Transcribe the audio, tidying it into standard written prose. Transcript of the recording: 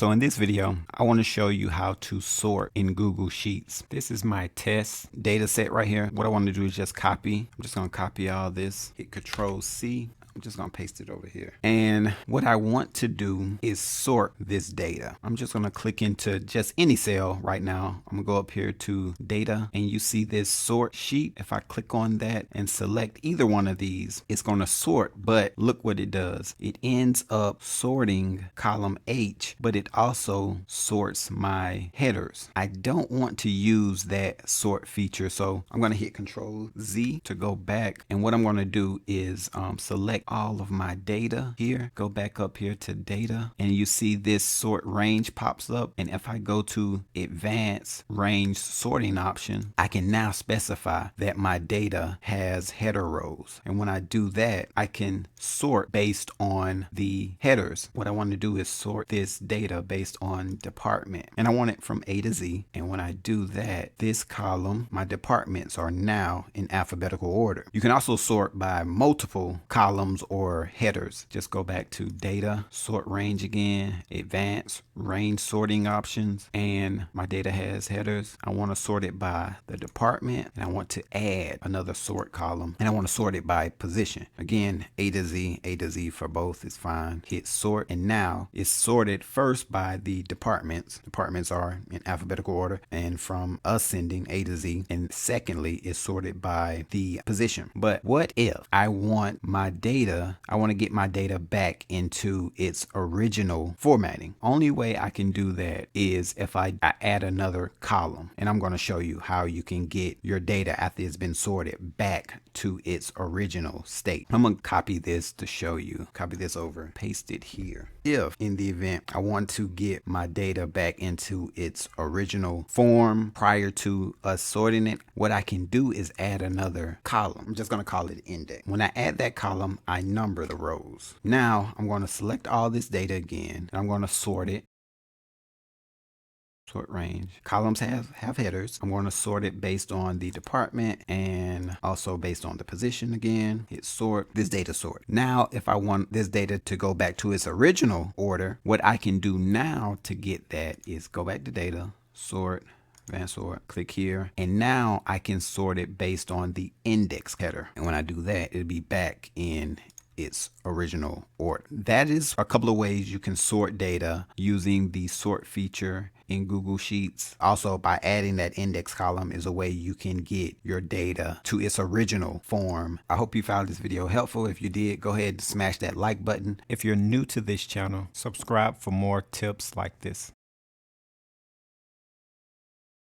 So in this video, I want to show you how to sort in Google Sheets. This is my test data set right here. What I want to do is just copy. I'm just going to copy all this, hit Control C. I'm just going to paste it over here. And what I want to do is sort this data. I'm just going to click into just any cell right now. I'm going to go up here to data and you see this sort sheet. If I click on that and select either one of these, it's going to sort, but look what it does. It ends up sorting column H, but it also sorts my headers. I don't want to use that sort feature, so I'm going to hit Control Z to go back. And what I'm going to do is select all of my data here, go back up here to data, and you see this sort range pops up. And if I go to advanced range sorting option, I can now specify that my data has header rows. And when I do that, I can sort based on the headers. What I want to do is sort this data based on department, and I want it from A to Z. And when I do that, this column, my departments are now in alphabetical order. You can also sort by multiple columns or headers. Just go back to data, sort range again, advanced range sorting options, and my data has headers. I want to sort it by the department, and I want to add another sort column, and I want to sort it by position. Again, A to Z for both is fine. Hit sort, and now it's sorted first by the departments. Departments are in alphabetical order and from ascending A to Z, and secondly it's sorted by the position. But what if I want my data, I want to get my data back into its original formatting? Only way I can do that is if I add another column, and I'm going to show you how you can get your data after it's been sorted back to its original state. I'm going to copy this to show you. Copy this over, paste it here. If in the event I want to get my data back into its original form prior to us sorting it, what I can do is add another column. I'm just going to call it index. When I add that column, I number the rows. Now I'm going to select all this data again, and I'm going to sort it. Sort range. Columns have headers. I'm going to sort it based on the department and also based on the position again. Hit sort. This data sort. Now, if I want this data to go back to its original order, what I can do now to get that is go back to data, sort, advanced sort, click here, and now I can sort it based on the index header. And when I do that, it'll be back in its original order. That is a couple of ways you can sort data using the sort feature in Google Sheets. Also, by adding that index column is a way you can get your data to its original form. I hope you found this video helpful. If you did, go ahead and smash that like button. If you're new to this channel, subscribe for more tips like this.